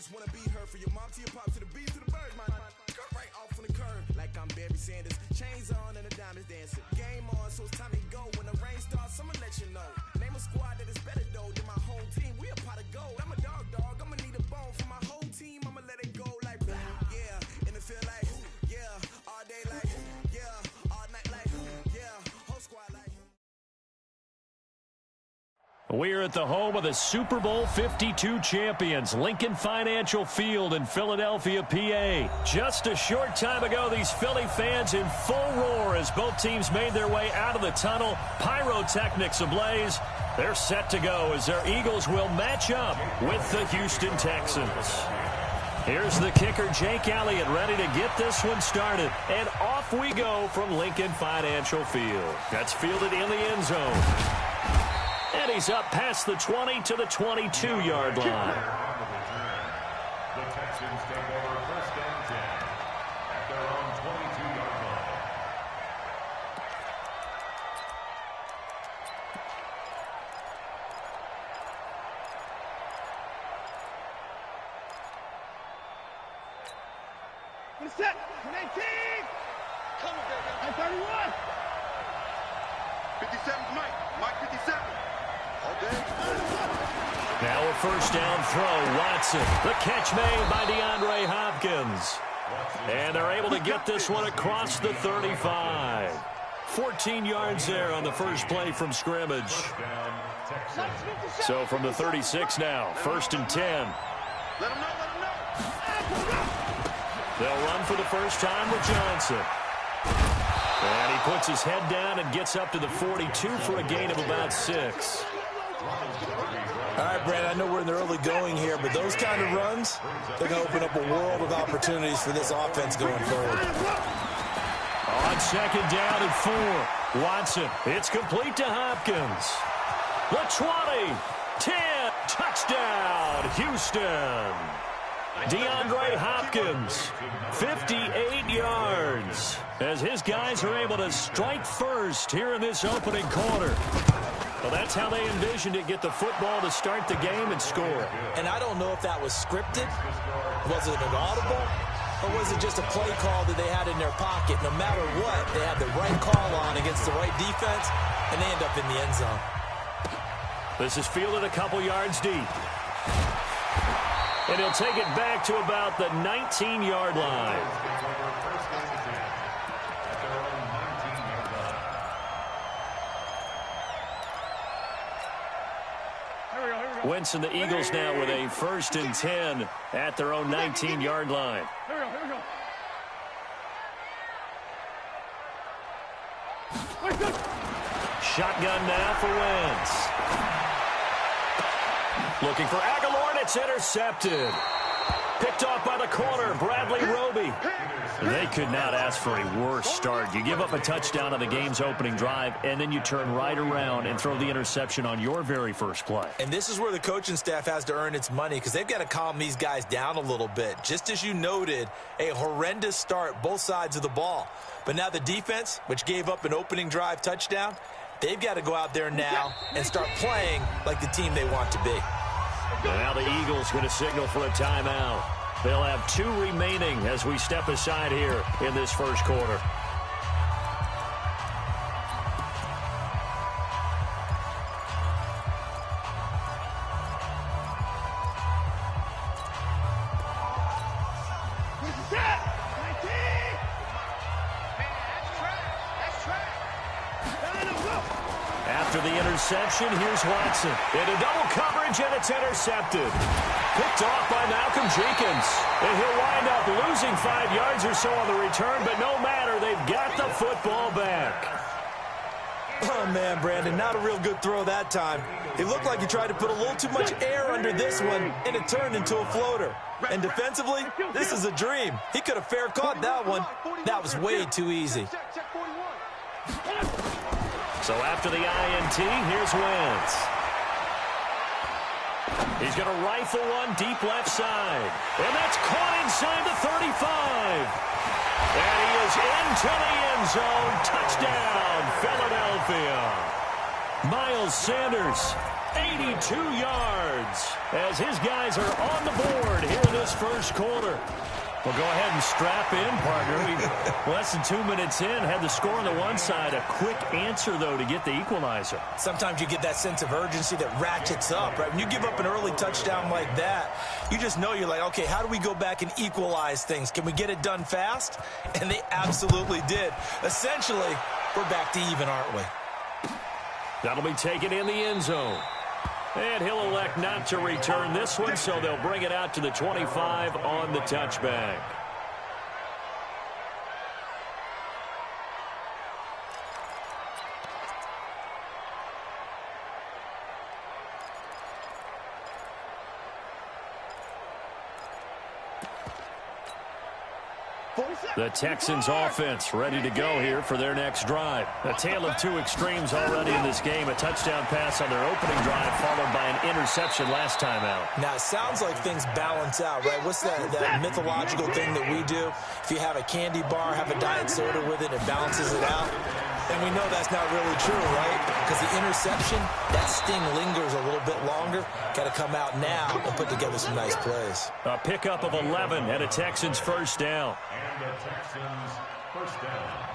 just wanna be her, for your mom to your pop to the beat to the bird, man. Cut right off on the curb, like I'm Barry Sanders. Chains on and the diamonds dancing. Game on, so it's time to go. When the rain starts, I'ma let you know. Name a squad that is better though than my whole team. We a pot of gold. I'm a dog. I'ma need a bone for my whole team. I'ma let it go like yeah, in the field like yeah, all day like yeah, all night like yeah, whole squad like. We're at the home of the Super Bowl 52 champions, Lincoln Financial Field in Philadelphia, PA. Just a short time ago, these Philly fans in full roar as both teams made their way out of the tunnel. Pyrotechnics ablaze. They're set to go as their Eagles will match up with the Houston Texans. Here's the kicker, Jake Elliott, ready to get this one started. And off we go from Lincoln Financial Field. That's fielded in the end zone. And he's up past the 20 to the 22-yard line. The Texans take over first and 10 at their own 22-yard line. Set, 19. Come on, baby. 31. 57's Mike 57. Now a first down throw. Watson. The catch made by DeAndre Hopkins. And they're able to get this one across the 35. 14 yards there on the first play from scrimmage. So from the 36 now, first and 10. Let him know. They'll run for the first time with Johnson. And he puts his head down and gets up to the 42 for a gain of about 6. All right, Brad, I know we're in the early going here, but those kind of runs, they're going to open up a world of opportunities for this offense going forward. On second down and 4, Watson. It's complete to Hopkins. The 20, 10, touchdown, Houston. DeAndre Hopkins, 58 yards, as his guys are able to strike first here in this opening quarter. Well, that's how they envisioned it, get the football to start the game and score. And I don't know if that was scripted. Was it an audible? Or was it just a play call that they had in their pocket? No matter what, they had the right call on against the right defense, and they end up in the end zone. This is fielded a couple yards deep. And he'll take it back to about the 19-yard line. Wentz and the Eagles now with a first and 10 at their own 19-yard line. Here we go. Shotgun now for Wentz. Looking for Aguilar, and it's intercepted. Picked off by the corner, Bradley Roby. They could not ask for a worse start. You give up a touchdown on the game's opening drive, and then you turn right around and throw the interception on your very first play. And this is where the coaching staff has to earn its money, because they've got to calm these guys down a little bit. Just as you noted, a horrendous start both sides of the ball. But now the defense, which gave up an opening drive touchdown, they've got to go out there now and start playing like the team they want to be. Now the Eagles going to signal for a timeout. They'll have 2 remaining as we step aside here in this first quarter. After the interception, here's Watson. Into double coverage, and it's intercepted. Picked off by Malcolm Jenkins. And he'll wind up losing 5 yards or so on the return, but no matter, they've got the football back. Oh, man, Brandon, not a real good throw that time. It looked like he tried to put a little too much air under this one, and it turned into a floater. And defensively, this is a dream. He could have fair caught that one. That was way too easy. So after the INT, here's Wentz. He's going to rifle one deep left side. And that's caught inside the 35. And he is into the end zone. Touchdown, Philadelphia. Miles Sanders 82 yards as his guys are on the board here in this first quarter. Well, go ahead and strap in, partner. Less than 2 minutes in, had the score on the one side. A quick answer, though, to get the equalizer. Sometimes you get that sense of urgency that ratchets up, right? When you give up an early touchdown like that, you just know you're like, okay, how do we go back and equalize things? Can we get it done fast? And they absolutely did. Essentially, we're back to even, aren't we? That'll be taken in the end zone. And he'll elect not to return this one, so they'll bring it out to the 25 on the touchback. The Texans offense ready to go here for their next drive. A tale of two extremes already in this game. A touchdown pass on their opening drive followed by an interception last time out. Now, it sounds like things balance out, right? What's that mythological thing that we do? If you have a candy bar, have a diet soda with it, it balances it out. And we know that's not really true, right? Because the interception, that sting lingers a little bit longer. Got to come out now and put together some nice plays. A pickup of 11 and a Texans first down. And the Texans first down.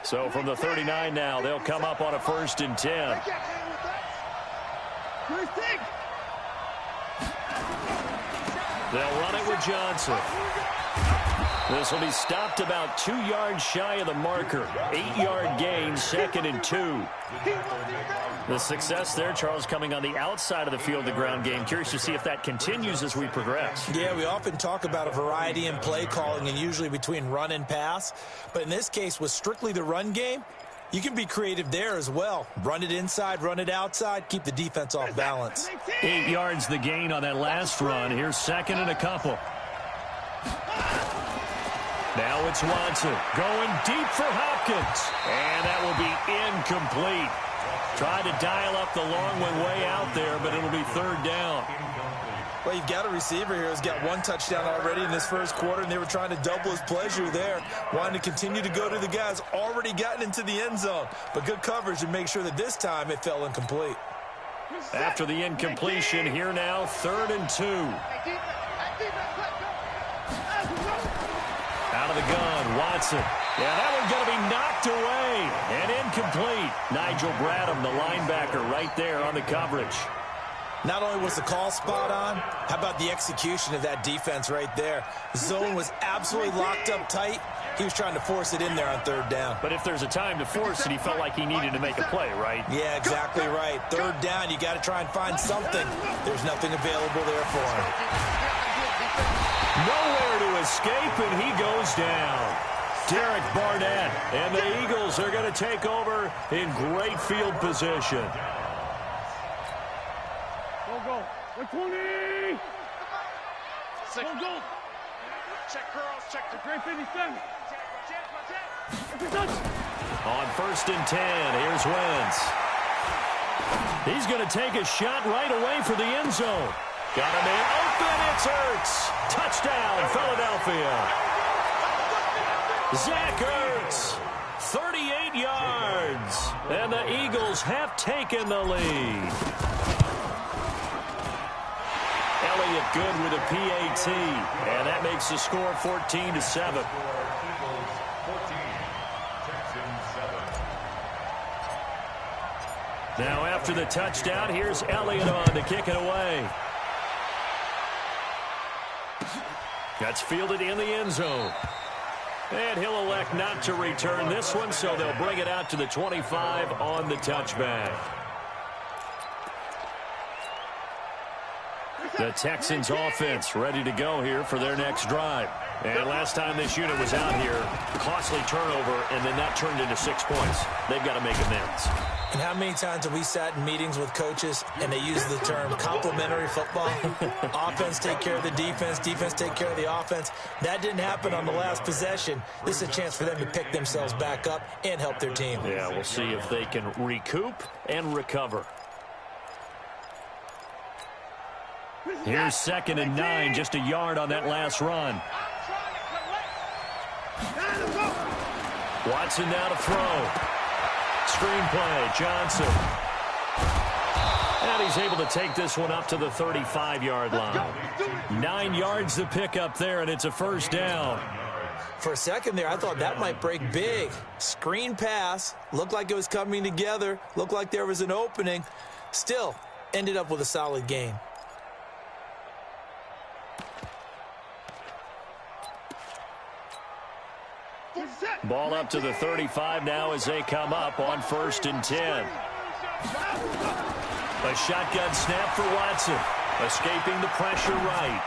So from the 39 now, they'll come up on a 1st and 10. They'll run it with Johnson. This will be stopped about 2 yards shy of the marker. 8-yard gain, 2nd and 2. The success there, Charles, coming on the outside of the field, the ground game. Curious to see if that continues as we progress. Yeah, we often talk about a variety in play calling and usually between run and pass. But in this case, with strictly the run game, you can be creative there as well. Run it inside, run it outside, keep the defense off balance. 8 yards the gain on that last run. Here's 2nd and a couple. Now it's Watson going deep for Hopkins. And that will be incomplete. Tried to dial up the long one way out there, but it'll be 3rd down. Well, you've got a receiver here who's got 1 touchdown already in this first quarter, and they were trying to double his pleasure there, wanting to continue to go to the guys already gotten into the end zone. But good coverage to make sure that this time it fell incomplete. After the incompletion, here now, 3rd and 2. Out of the gun, Watson. Yeah, that one's going to be knocked away and incomplete. Nigel Bradham, the linebacker, right there on the coverage. Not only was the call spot on, how about the execution of that defense right there? The zone was absolutely locked up tight. He was trying to force it in there on 3rd down. But if there's a time to force it, he felt like he needed to make a play, right? Yeah, exactly right. 3rd down, you got to try and find something. There's nothing available there for him. Nowhere to escape, and he goes down. Derek Barnett, and the Eagles are going to take over in great field position. Go. 120. Go. Check curls, check the great 57. On 1st and 10, here's Wentz. He's going to take a shot right away for the end zone. Got a man open, it's Ertz. Touchdown, Philadelphia. Zach Ertz, 38 yards. And the Eagles have taken the lead. Elliott good with a PAT, and that makes the score 14-7. Now after the touchdown, here's Elliott on to kick it away. That's fielded in the end zone. And he'll elect not to return this one, so they'll bring it out to the 25 on the touchback. The Texans offense ready to go here for their next drive. And last time this unit was out here, costly turnover, and then that turned into 6 points. They've got to make amends. And how many times have we sat in meetings with coaches and they use the term complementary football? Offense take care of the defense, defense take care of the offense. That didn't happen on the last possession. This is a chance for them to pick themselves back up and help their team. Yeah, we'll see if they can recoup and recover. Here's 2nd and 9, just a yard on that last run. Watson now to throw. Screenplay, Johnson. And he's able to take this one up to the 35-yard line. 9 yards to pick up there, and it's a first down. For a second there, I thought that might break big. Screen pass, looked like it was coming together, looked like there was an opening. Still, ended up with a solid gain. Ball up to the 35 now as they come up on 1st and 10. A shotgun snap for Watson. Escaping the pressure right.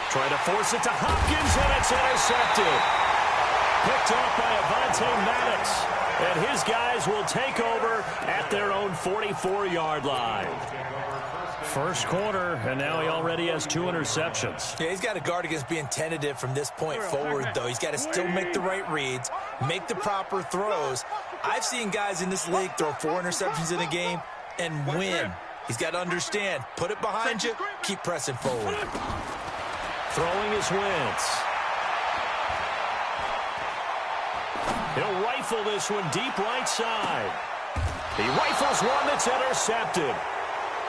Trying to force it to Hopkins, and it's intercepted. Picked off by Avonte Maddox. And his guys will take over at their own 44-yard line. First quarter, and now he already has 2 interceptions. Yeah, he's got to guard against being tentative from this point forward, though. He's got to still make the right reads, make the proper throws. I've seen guys in this league throw 4 interceptions in a game and win. He's got to understand, put it behind you, keep pressing forward. Throwing his Wentz. He'll rifle this one deep right side. He rifles one that's intercepted.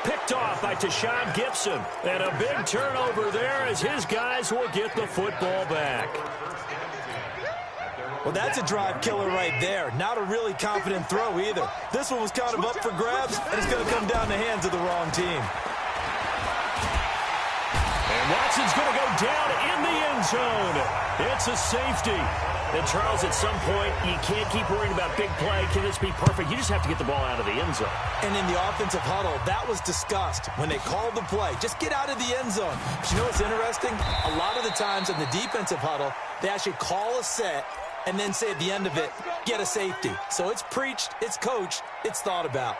Picked off by Tashawn Gibson. And a big turnover there as his guys will get the football back. Well, that's a drive killer right there. Not a really confident throw either. This one was kind of up for grabs, and it's going to come down the hands of the wrong team. And Watson's going to go down in the end zone. It's a safety. And, Charles, at some point, you can't keep worrying about big play. Can this be perfect? You just have to get the ball out of the end zone. And in the offensive huddle, that was discussed when they called the play. Just get out of the end zone. But you know what's interesting? A lot of the times in the defensive huddle, they actually call a set and then say at the end of it, get a safety. So it's preached, it's coached, it's thought about.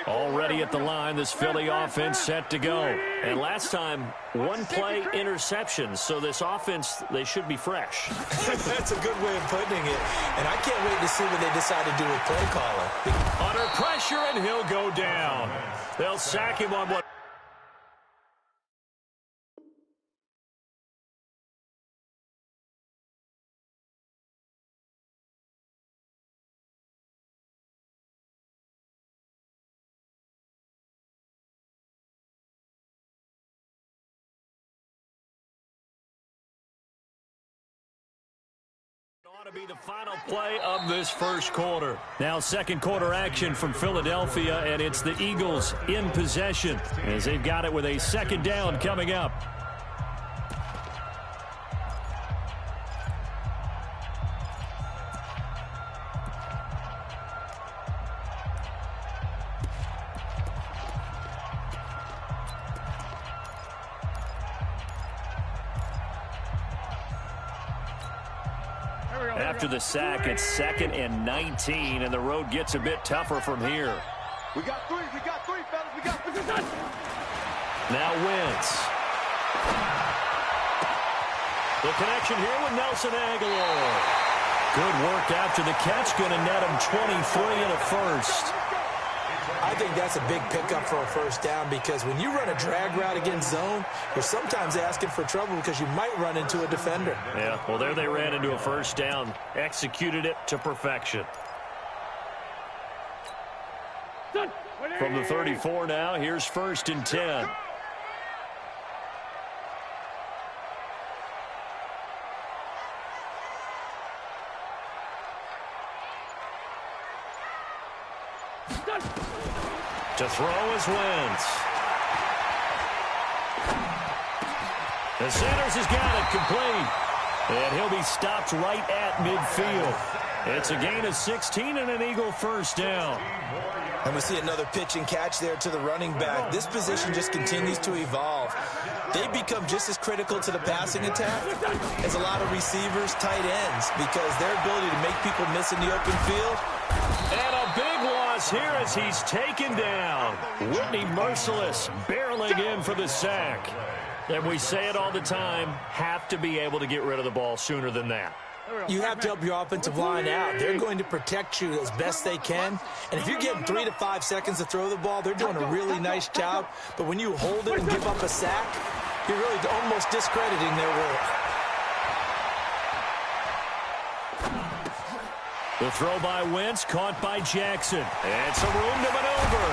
Already at the line, this Philly offense set to go. And last time, 1 play interception. So this offense, they should be fresh. That's a good way of putting it. And I can't wait to see what they decide to do with play caller. Under pressure, and he'll go down. They'll sack him on what? To be the final play of this first quarter. Now second quarter action from Philadelphia, and it's the Eagles in possession as they've got it with a 2nd down coming up. After the sack, it's 2nd and 19, and the road gets a bit tougher from here. We got three, fellas. We got three. Now Wentz. The connection here with Nelson Aguilar. Good work after the catch, going to net him 23 and a first. I think that's a big pickup for a first down because when you run a drag route against zone, you're sometimes asking for trouble because you might run into a defender. Yeah, well, there they ran into a first down. Executed it to perfection. From the 34 now, here's 1st and 10. To throw is Wentz. The Sanders has got it complete. And he'll be stopped right at midfield. It's a gain of 16 and an Eagle first down. And we see another pitch and catch there to the running back. This position just continues to evolve. They become just as critical to the passing attack as a lot of receivers, tight ends, because their ability to make people miss in the open field. And a big loss here as he's taken down. Whitney Merciless barreling in for the sack. And we say it all the time, have to be able to get rid of the ball sooner than that. You have to help your offensive line out. They're going to protect you as best they can. And if you're getting 3 to 5 seconds to throw the ball, they're doing a really nice job. But when you hold it and give up a sack, you're really almost discrediting their work. The throw by Wentz, caught by Jackson. And some room to maneuver.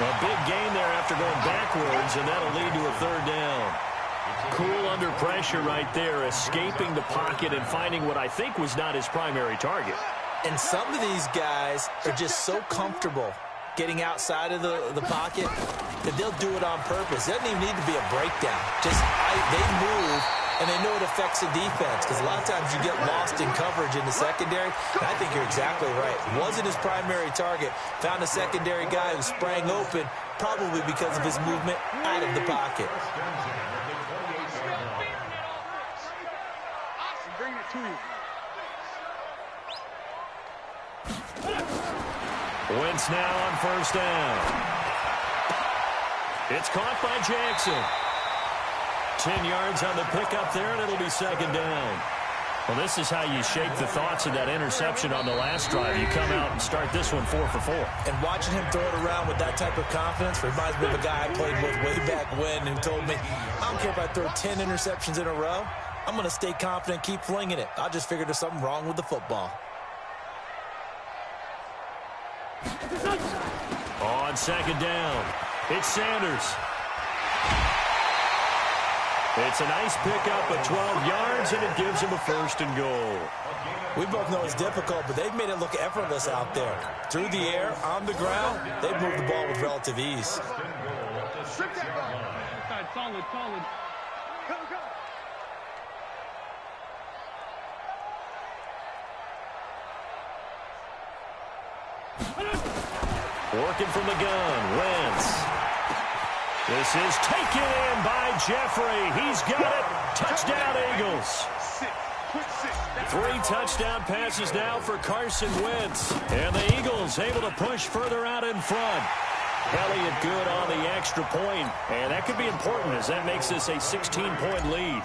A big gain there after going backwards, and that'll lead to a third down. Cool under pressure right there, escaping the pocket and finding what I think was not his primary target. And some of these guys are just so comfortable getting outside of the pocket that they'll do it on purpose. It doesn't even need to be a breakdown. Just they move, and they know it affects the defense, because a lot of times you get lost in coverage in the secondary. And I think you're exactly right. Wasn't his primary target. Found a secondary guy who sprang open, probably because of his movement out of the pocket. Bring it to you. Wentz now on first down. It's caught by Jackson. 10 yards on the pickup there, and it'll be second down. Well, this is how you shape the thoughts of that interception on the last drive. You come out and start this one 4 for 4. And watching him throw it around with that type of confidence reminds me of a guy I played with way back when who told me, I don't care if I throw 10 interceptions in a row. I'm going to stay confident, keep flinging it. I just figured there's something wrong with the football. On second down, it's Sanders. It's a nice pickup of 12 yards, and it gives him a first and goal. We both know it's difficult, but they've made it look effortless out there. Through the air, on the ground, they've moved the ball with relative ease. Solid. Go. Working from the gun, Wentz. This is taken in by Jeffrey. He's got it. Touchdown, Eagles. 3 touchdown passes now for Carson Wentz. And the Eagles able to push further out in front. Elliott good on the extra point. And that could be important as that makes this a 16-point lead.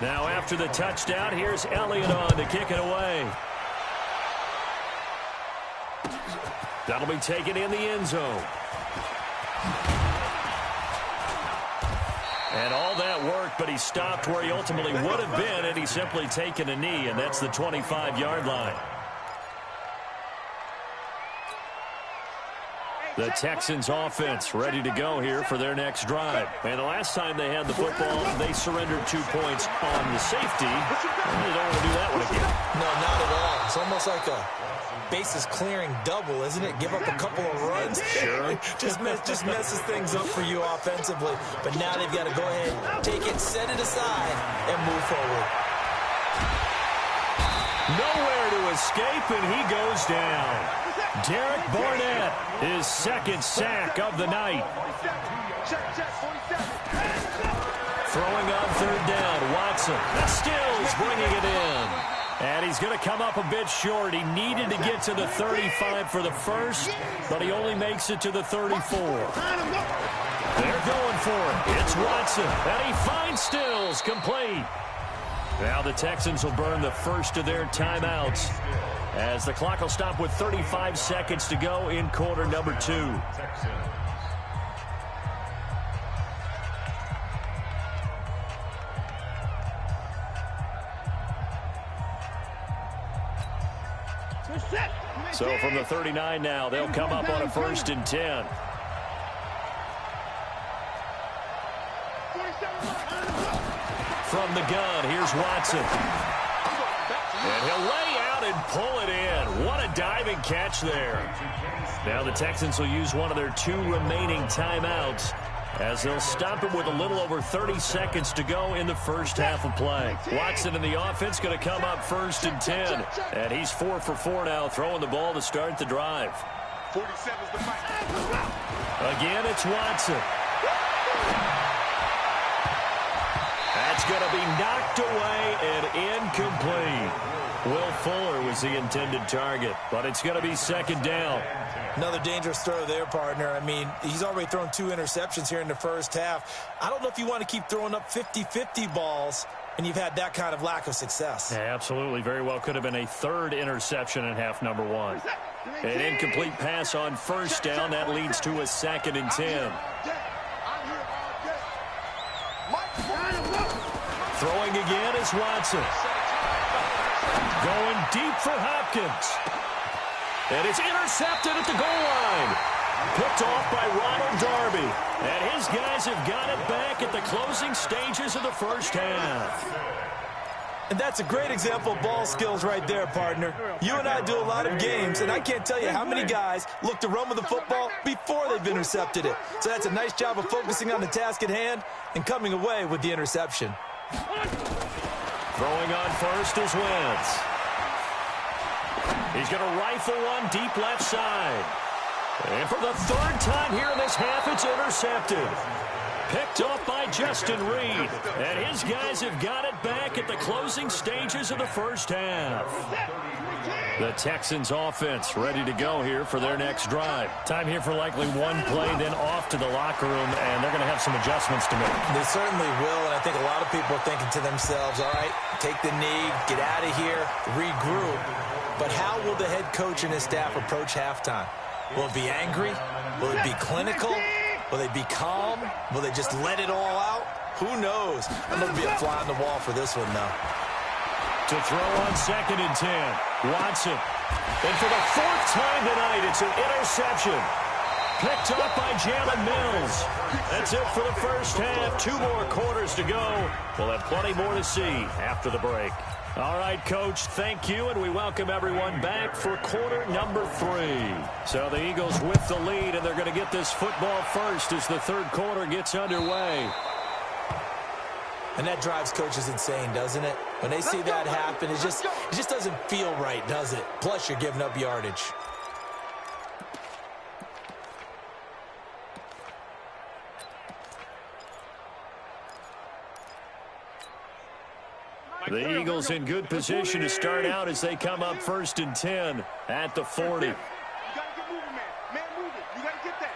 Now after the touchdown, here's Elliott on to kick it away. That'll be taken in the end zone. And all that work, but he stopped where he ultimately would have been, and he's simply taken a knee, and that's the 25-yard line. The Texans offense ready to go here for their next drive. And the last time they had the football, they surrendered 2 points on the safety. And they don't want to do that one again. No, not at all. It's almost like a bases clearing double, isn't it? Give up a couple of runs. Sure. just messes things up for you offensively. But now they've got to go ahead, take it, set it aside, and move forward. Nowhere to escape, and he goes down. Derek Barnett, his second sack of the night. Throwing on third down, Watson. Stills bringing it in. And he's going to come up a bit short. He needed to get to the 35 for the first, but he only makes it to the 34. They're going for it. It's Watson, and he finds Stills complete. Now the Texans will burn the first of their timeouts as the clock will stop with 35 seconds to go in quarter number 2. So from the 39 now, they'll come up on a 1st and 10. From the gun, here's Watson. And he'll lay out and pull it in. What a diving catch there. Now the Texans will use one of their 2 remaining timeouts as they'll stop him with a little over 30 seconds to go in the first half of play. Watson and the offense going to come up 1st and 10. And he's 4 for 4 now, throwing the ball to start the drive. 47's the fight. Again, it's Watson. That's going to be knocked away and incomplete. Will Fuller was the intended target, but it's going to be 2nd down. Another dangerous throw there, partner. I mean, he's already thrown 2 interceptions here in the first half. I don't know if you want to keep throwing up 50-50 balls when you've had that kind of lack of success. Yeah, absolutely. Very well could have been a 3rd interception in half number 1. An incomplete pass on 1st down. That leads to a 2nd and 10. Throwing again is Watson. Going deep for Hopkins. And it's intercepted at the goal line. Picked off by Ronald Darby. And his guys have got it back at the closing stages of the first half. And that's a great example of ball skills right there, partner. You and I do a lot of games, and I can't tell you how many guys look to run with the football before they've intercepted it. So that's a nice job of focusing on the task at hand and coming away with the interception. Throwing on first is Wentz. He's going to rifle one deep left side. And for the 3rd time here in this half, it's intercepted. Picked off by Justin Reed. And his guys have got it back at the closing stages of the first half. The Texans offense ready to go here for their next drive. Time here for likely one play, then off to the locker room, and they're going to have some adjustments to make. They certainly will, and I think a lot of people are thinking to themselves, all right, take the knee, get out of here, regroup. But how will the head coach and his staff approach halftime? Will it be angry? Will it be clinical? Will they be calm? Will they just let it all out? Who knows? I'm going to be a fly on the wall for this one, though. To throw on 2nd and 10. Watson. And for the 4th time tonight, it's an interception. Picked up by Jalen Mills. That's it for the first half. 2 more quarters to go. We'll have plenty more to see after the break. All right, Coach, thank you, and we welcome everyone back for quarter number 3. So the Eagles with the lead, and they're going to get this football first as the 3rd quarter gets underway. And that drives coaches insane, doesn't it? When they see that happen, it just doesn't feel right, does it? Plus, you're giving up yardage. The Eagles in good position to start out as they come up 1st and 10 at the 40. You got to get moving, man. Man, move it. You got to get that.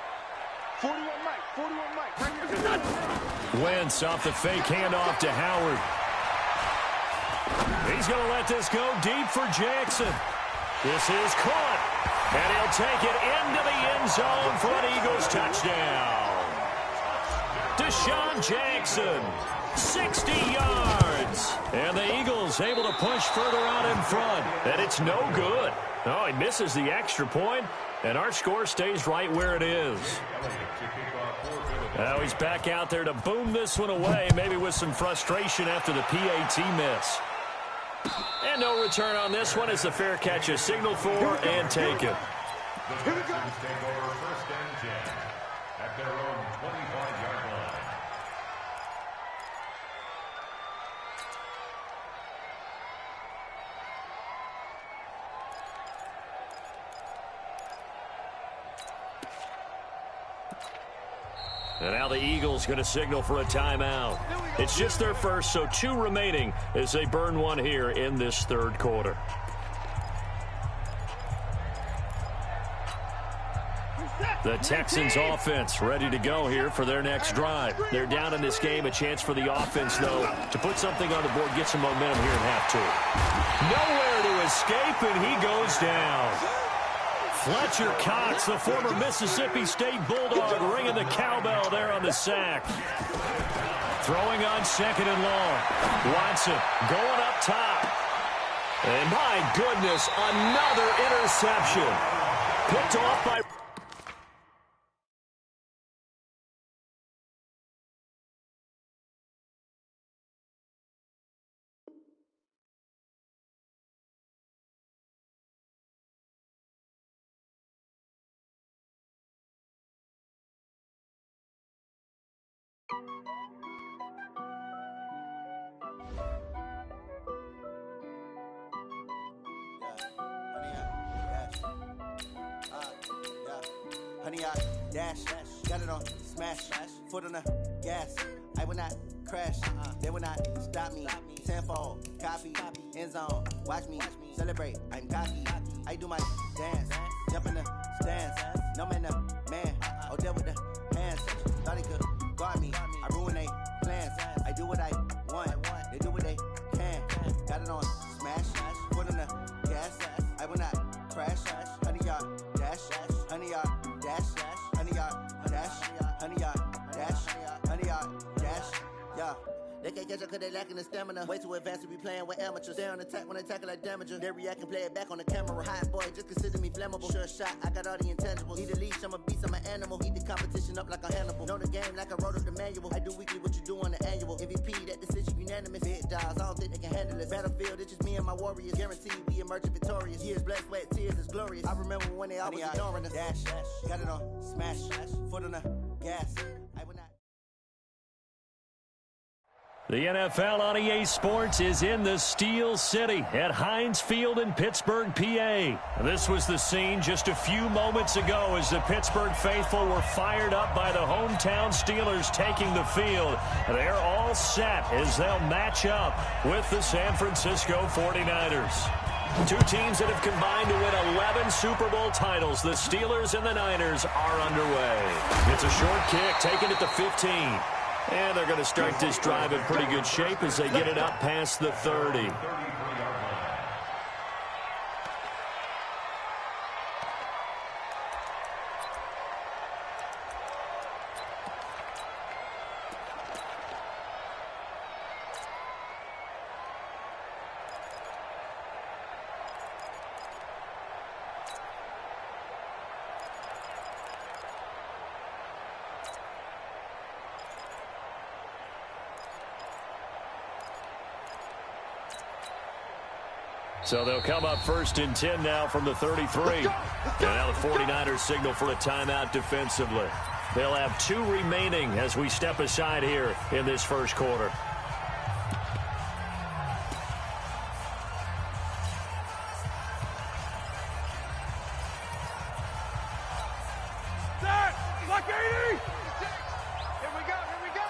41 Mike. 41 Mike. Right here. Wentz off the fake handoff to Howard. He's going to let this go deep for Jackson. This is caught. And he'll take it into the end zone for an Eagles touchdown. Deshaun Jackson, 60 yards. And the Eagles able to push further out in front. And it's no good. Oh, he misses the extra point, and our score stays right where it is. Now he's back out there to boom this one away, maybe with some frustration after the PAT miss. And no return on this one as the fair catch is signaled for and taken. The Texans take over 1st and 10 at their own 25-yard line. And now the Eagles going to signal for a timeout. It's just their first, so 2 remaining as they burn one here in this 3rd quarter. The Texans offense ready to go here for their next drive. They're down in this game. A chance for the offense, though, to put something on the board, get some momentum here in half 2. Nowhere to escape, and he goes down. Fletcher Cox, the former Mississippi State Bulldog, ringing the cowbell there on the sack. Throwing on 2nd and long. Watson going up top. And my goodness, another interception. Picked off by... Honey, I dash, got it on smash, foot on the gas. I will not crash, they will not stop me. Tenfold, copy, end zone, watch me celebrate. I'm cocky, I do my dance, jump in the stands. No man, the man, oh, there with the hands. Thought he could guard me, I ruin they plans. I do what I want, they do what they can. Got it on smash, foot on the gas. I will not crash, honey, y'all dash, honey, y'all dash, honey, y'all dash, honey, y'all dash, honey, y'all dash, yeah. They can't catch up cause they lacking the stamina. Way too advanced to be playing with amateurs. Stay on attack when they tackle like damager. They react and play it back on the camera. Hot boy, just consider me flammable. Sure shot, I got all the intangibles. Need a leash, I'm a beast, I'm an animal. Eat the competition up like a Hannibal. Know the game like I wrote up the manual. I do weekly what you do on the annual. MVP, that decision unanimous. Big dogs, I don't think they can handle it. Battlefield, it's just me and my warriors. Guaranteed we emerging victorious. Years, blood, sweat, tears, is glorious. I remember when they always ignoring us. Dash, got it on smash, foot on the gas. I would not. The NFL on EA Sports is in the Steel City at Heinz Field in Pittsburgh, PA. This was the scene just a few moments ago as the Pittsburgh faithful were fired up by the hometown Steelers taking the field. They're all set as they'll match up with the San Francisco 49ers. Two teams that have combined to win 11 Super Bowl titles. The Steelers and the Niners are underway. It's a short kick taken at the 15. And they're going to start this drive in pretty good shape as they get it up past the 30. So they'll come up 1st and 10 now from the 33. And now the 49ers signal for a timeout defensively. They'll have 2 remaining as we step aside here in this first quarter. Block 80! Here we go, here we go!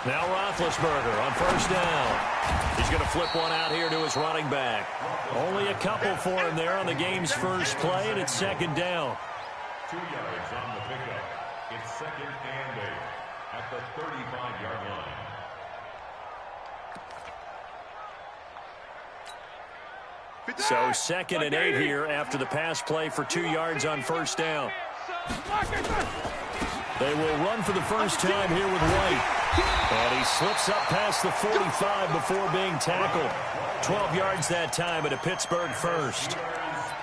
Now Roethlisberger on 1st down. He's going to flip one out here to his running back. Only a couple for him there on the game's first play, and it's 2nd down. 2 yards on the pickup. It's 2nd and 8 at the 35-yard line. So 2nd and 8 here after the pass play for 2 yards on 1st down. They will run for the first time here with White. And he slips up past the 45 before being tackled. 12 yards that time at a Pittsburgh first.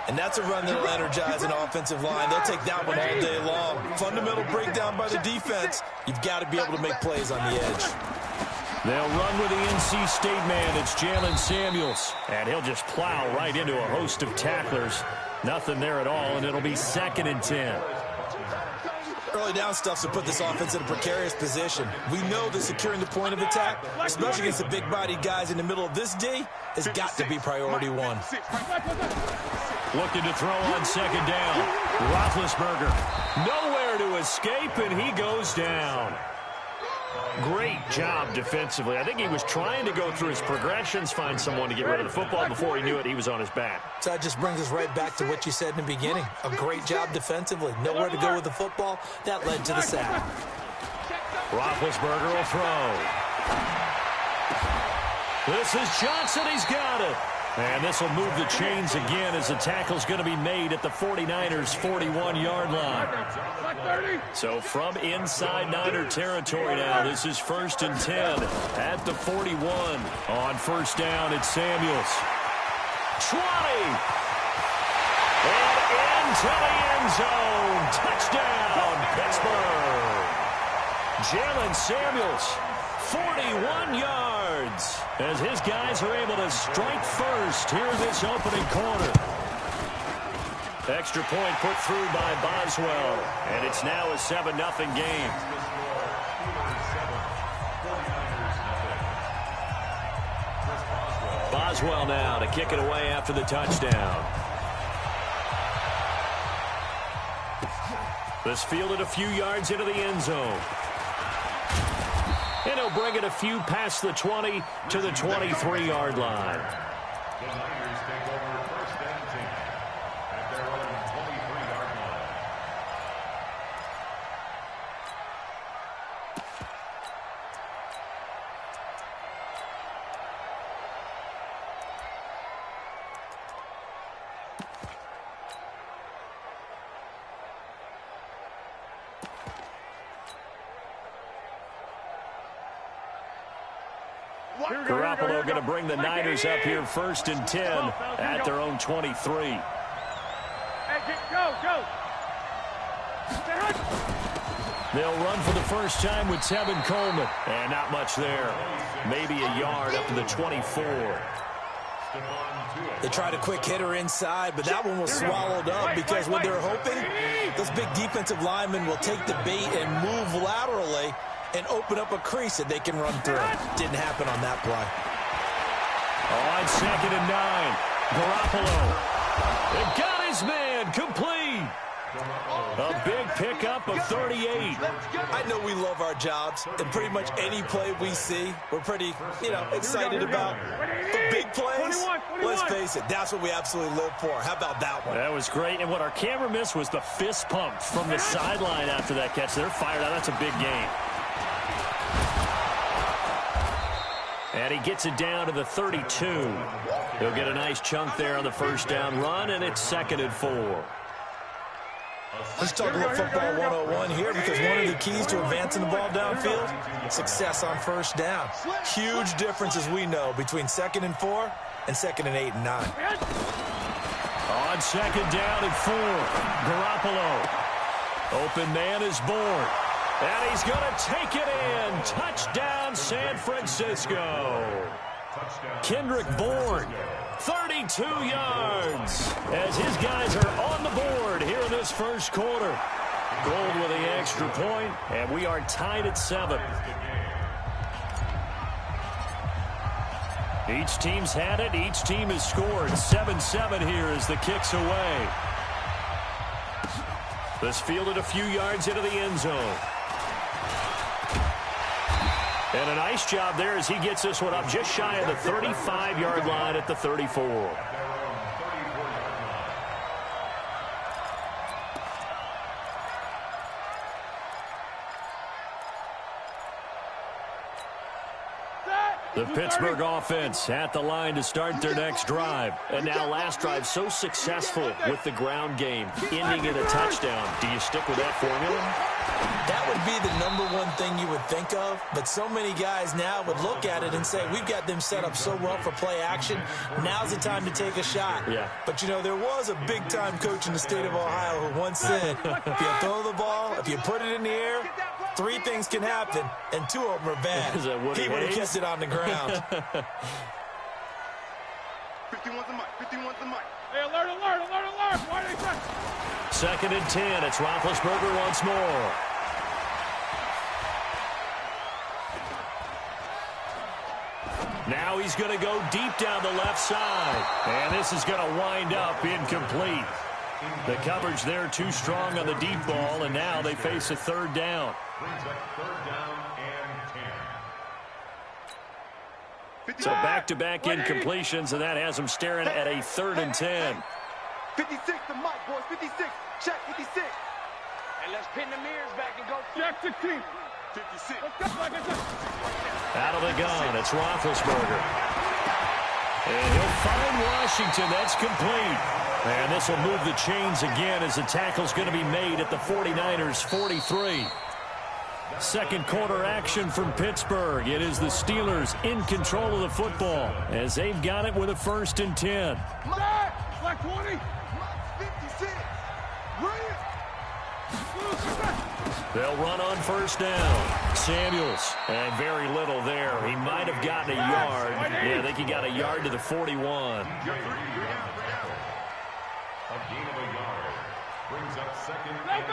And that's a run that'll energize an offensive line. They'll take that one all day long. Fundamental breakdown by the defense. You've got to be able to make plays on the edge. They'll run with the NC State man. It's Jalen Samuels. And he'll just plow right into a host of tacklers. Nothing there at all, and it'll be 2nd and 10. Early down stuff to put this offense in a precarious position. We know that securing the point of attack, especially against the big-bodied guys in the middle of this D, has got to be priority 1. Looking to throw on 2nd down. Roethlisberger nowhere to escape, and he goes down. Great job defensively. I think he was trying to go through his progressions, find someone to get rid of the football. Before he knew it, he was on his back. So that just brings us right back to what you said in the beginning. A great job defensively. Nowhere to go with the football. That led to the sack. Roethlisberger will throw. This is Johnson. He's got it. And this will move the chains again as the tackle's going to be made at the 49ers' 41-yard line. So from inside Niner territory now, this is 1st and 10 at the 41. On 1st down, it's Samuels. 20. And into the end zone. Touchdown, Pittsburgh. Jalen Samuels 41 yards as his guys are able to strike first here in this opening quarter. Extra point put through by Boswell, and it's now a 7-0 game. Boswell now to kick it away after the touchdown. This fielded a few yards into the end zone. And he'll bring it a few past the 20 to the 23-yard line. The Niners take over first and 10 at their own 23-yard line. Garoppolo going to bring the Niners up here first and 10 at their own 23. Hey, go. They'll run for the first time with Tevin Coleman. And not much there. Maybe a yard up to the 24. They tried a quick hitter inside, but that one was swallowed up because what they're hoping, those big defensive linemen will take the bait and move laterally and open up a crease that they can run through. Didn't happen on that play. On 2nd and 9, Garoppolo. It got his man complete. A big pickup of 38. I know we love our jobs, and pretty much any play we see, we're pretty, excited about. The big plays, let's face it, that's what we absolutely live for. How about that one? That was great, and what our camera missed was the fist pump from the sideline after that catch. They're fired out. That's a big game. And he gets it down to the 32. He'll get a nice chunk there on the first down run, and it's 2nd and 4. Let's talk a little football 101 here, because one of the keys to advancing the ball downfield, success on first down. Huge difference, as we know, between 2nd and 4 and 2nd and 8 and 9. On 2nd down and 4, Garoppolo. Open man is Bourne. And he's going to take it in. Touchdown, San Francisco. Kendrick Bourne, 32 yards, as his guys are on the board here in this first quarter. Gold with the extra point, and we are tied at 7. Each team's had it. Each team has scored. 7-7 here as the kick's away. This fielded a few yards into the end zone. And a nice job there as he gets this one up just shy of the 35-yard line at the 34. The Pittsburgh offense at the line to start their next drive. And now last drive so successful with the ground game, ending in a touchdown. Do you stick with that formula? That would be the #1 thing you would think of, but so many guys now would look at it and say, we've got them set up so well for play action, now's the time to take a shot. Yeah. But, there was a big-time coach in the state of Ohio who once said, if you throw the ball, if you put it in the air, 3 things can happen, and 2 of them are bad. He would have kept it on the ground. 51's the mic. Hey, alert. Why they touch? 2nd and 10. It's Roethlisberger once more. Now he's going to go deep down the left side. And this is going to wind up incomplete. The coverage there too strong on the deep ball, and now they face a 3rd down. Brings up 3rd down and 10. So back-to-back incompletions, and that has them staring at a 3rd and 10. 56 to Mike, boys. 56. Check 56. And let's pin the mirrors back and go. Check 16. 56. Out of the gun, it's Roethlisberger. And he'll find Washington. That's complete. And this will move the chains again as the tackle's going to be made at the 49ers' 43. Second quarter action from Pittsburgh. It is the Steelers in control of the football as they've got it with a 1st and 10. Black 20. 56. Brilliant. They'll run on first down. Samuels, and very little there. He might have gotten a yard. Yeah, I think he got a yard to the 41. A gain of a yard brings up second and 9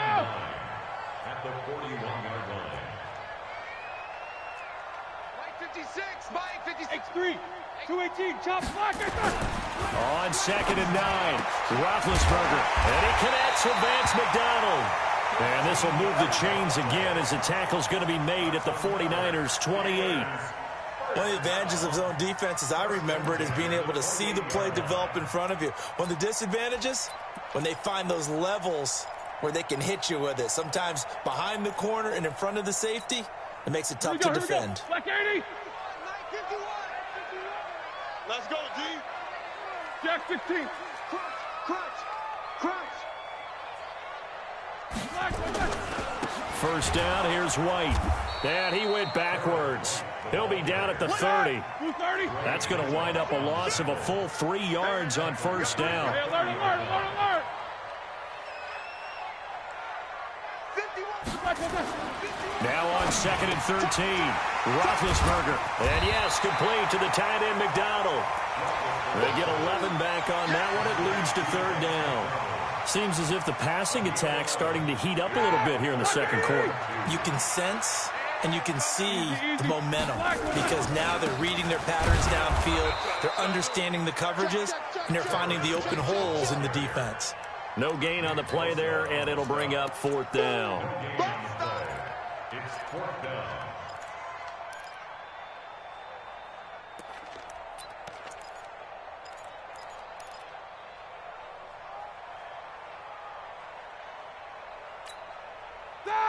at the 41-yard line. Mike 56, Mike 56. X3, 218, chop block. On second and 9, Roethlisberger, and he connects with Vance McDonald. And this will move the chains again as the tackle's going to be made at the 49ers' 28. One of the advantages of zone defense, as I remember it, is being able to see the play develop in front of you. One of the disadvantages, when they find those levels where they can hit you with it, sometimes behind the corner and in front of the safety, it makes it tough to defend. Black 80. Let's go, D. Jack 15. Crunch. First down, here's White. And he went backwards. He'll be down at the 30. That's going to wind up a loss of a full 3 yards on first down. Alert. Now on second and 13, Roethlisberger. And yes, complete to the tight end McDonald. They get 11 back on that one. It leads to third down. Seems as if the passing attack's starting to heat up a little bit here in the second quarter. You can sense and you can see the momentum because now they're reading their patterns downfield, they're understanding the coverages, and they're finding the open holes in the defense. No gain on the play there, and it'll bring up fourth down. It's fourth down.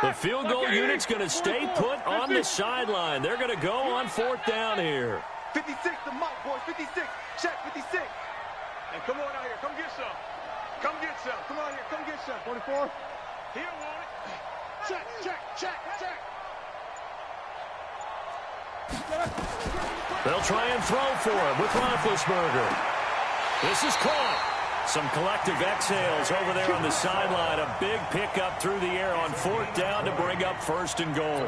The field goal unit's going to stay put on the sideline. They're going to go on fourth down here. 56, the mic, boys. 56. Check, 56. And come on out here. Come get some. Come on here. Come get some. 44. He don't want it. Check. They'll try and throw for him with Roethlisberger. This is caught. Some collective exhales over there on the sideline. A big pickup through the air on fourth down to bring up first and goal.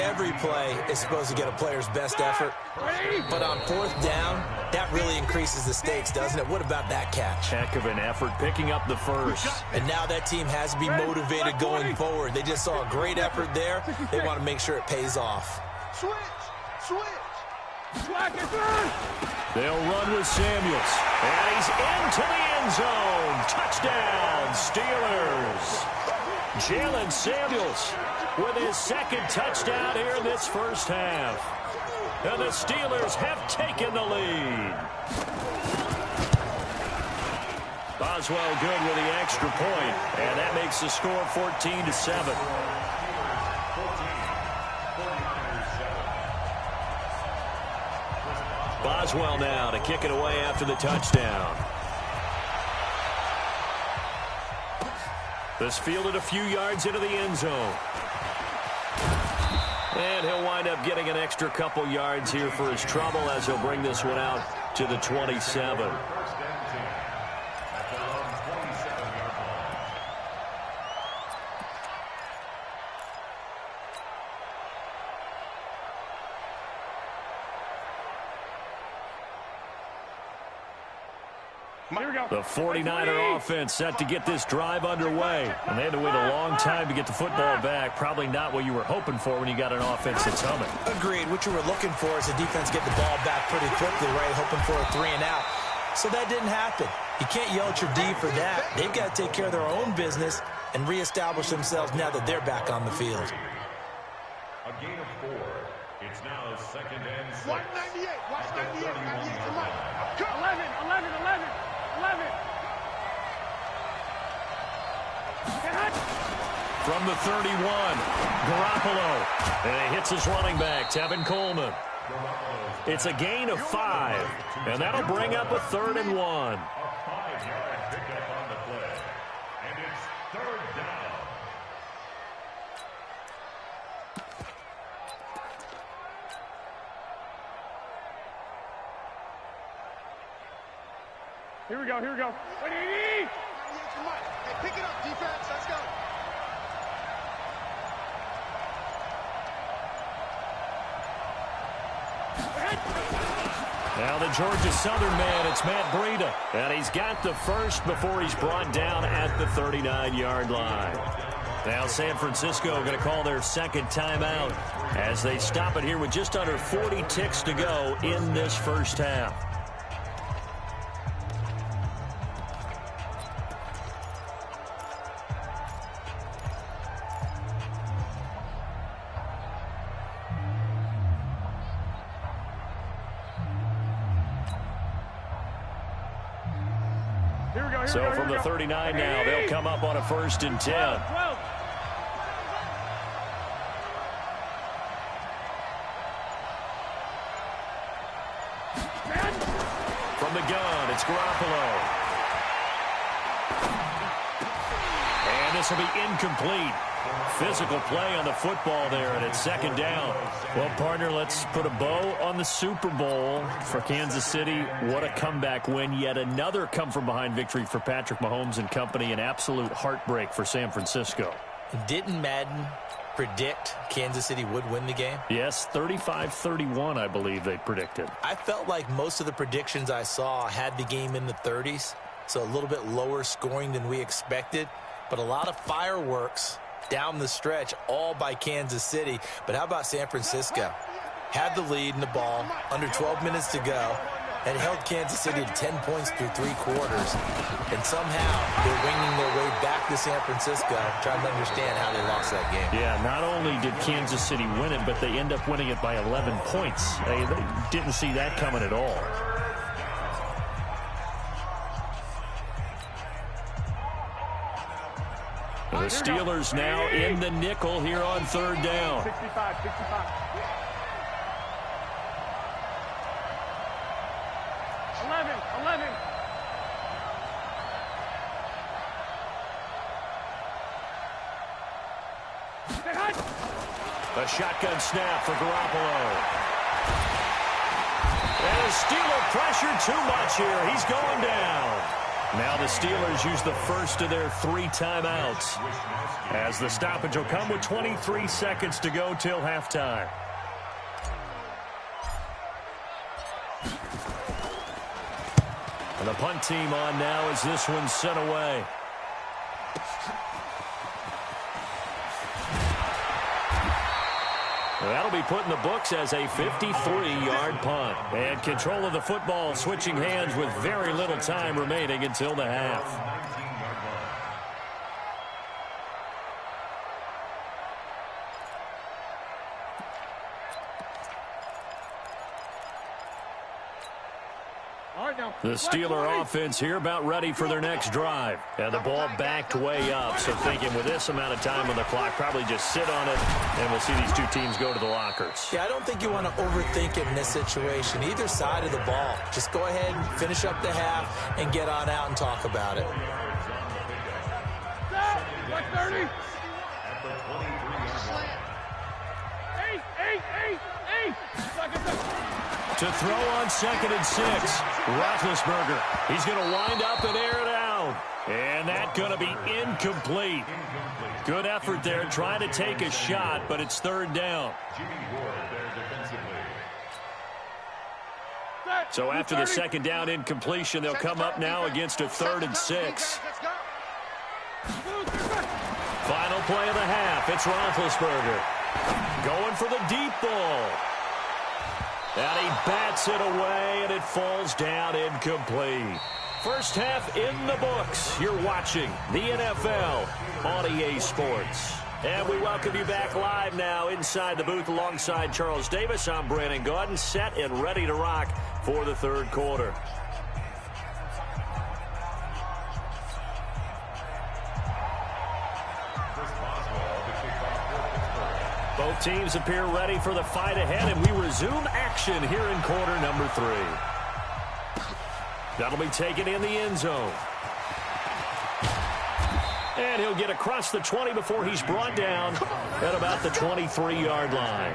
Every play is supposed to get a player's best effort. But on fourth down, that really increases the stakes, doesn't it? What about that catch? Heck of an effort picking up the first. And now that team has to be motivated going forward. They just saw a great effort there. They want to make sure it pays off. Switch. They'll run with Samuels. And he's into the end zone. Touchdown, Steelers. Jalen Samuels with his second touchdown here in this first half. And the Steelers have taken the lead. Boswell good with the extra point, and that makes the score 14-7. Boswell now to kick it away after the touchdown. This fielded a few yards into the end zone. And he'll wind up getting an extra couple yards here for his trouble as he'll bring this one out to the 27. The 49er offense set to get this drive underway. And they had to wait a long time to get the football back. Probably not what you were hoping for when you got an offense that's humming. Agreed. What you were looking for is the defense get the ball back pretty quickly, right? Hoping for a 3 and out. So that didn't happen. You can't yell at your D for that. They've got to take care of their own business and reestablish themselves now that they're back on the field. A gain of 4. It's now second and 6. Watch 98. Watch 98. 98. Come on. 11. From the 31, Garoppolo. And he hits his running back, Tevin Coleman. It's a gain of 5, and that'll bring up a 3rd and 1. A 5-yard pickup on the play. And it's third down. Here we go. Wait, hey, pick it up, defense. Let's go. Now the Georgia Southern man, it's Matt Breida. And he's got the first before he's brought down at the 39-yard line. Now San Francisco going to call their second timeout as they stop it here with just under 40 ticks to go in this first half. So from the 39 now, they'll come up on a 1st and 10. From the gun, it's Garoppolo. And this will be incomplete. Physical play on the football there, and it's 2nd down. Well, partner, let's put a bow on the Super Bowl for Kansas City. What a comeback win. Yet another come-from-behind victory for Patrick Mahomes and company. An absolute heartbreak for San Francisco. Didn't Madden predict Kansas City would win the game? Yes, 35-31, I believe they predicted. I felt like most of the predictions I saw had the game in the 30s, so a little bit lower scoring than we expected, but a lot of fireworks down the stretch, all by Kansas City. But how about San Francisco? Had the lead in the ball, under 12 minutes to go, and held Kansas City to 10 points through 3 quarters. And somehow they're winging their way back to San Francisco, trying to understand how they lost that game. Yeah, not only did Kansas City win it, but they end up winning it by 11 points. They didn't see that coming at all. The Steelers now in the nickel here on 3rd down. 65. 11. A shotgun snap for Garoppolo. And the Steeler pressure too much here. He's going down. Now the Steelers use the first of their 3 timeouts as the stoppage will come with 23 seconds to go till halftime. And the punt team on now as this one's sent away. That'll be put in the books as a 53-yard punt. And control of the football switching hands with very little time remaining until the half. The Steeler offense here about ready for their next drive. And the ball backed way up, so thinking with this amount of time on the clock, probably just sit on it, and we'll see these 2 teams go to the lockers. Yeah, I don't think you want to overthink it in this situation. Either side of the ball. Just go ahead and finish up the half and get on out and talk about it. 30. To throw on 2nd and 6, Roethlisberger. He's going to wind up and air it out. And that's going to be incomplete. Good effort there, trying to take a shot, but it's 3rd down. So after the 2nd down incompletion, they'll come up now against a 3rd and 6. Final play of the half. It's Roethlisberger going for the deep ball. And he bats it away, and it falls down incomplete. First half in the books. You're watching the NFL on EA Sports. And we welcome you back live now inside the booth alongside Charles Davis. I'm Brandon Gaudin, set and ready to rock for the 3rd quarter. Both teams appear ready for the fight ahead, and we resume action here in quarter number 3. That'll be taken in the end zone. And he'll get across the 20 before he's brought down at about the 23-yard line.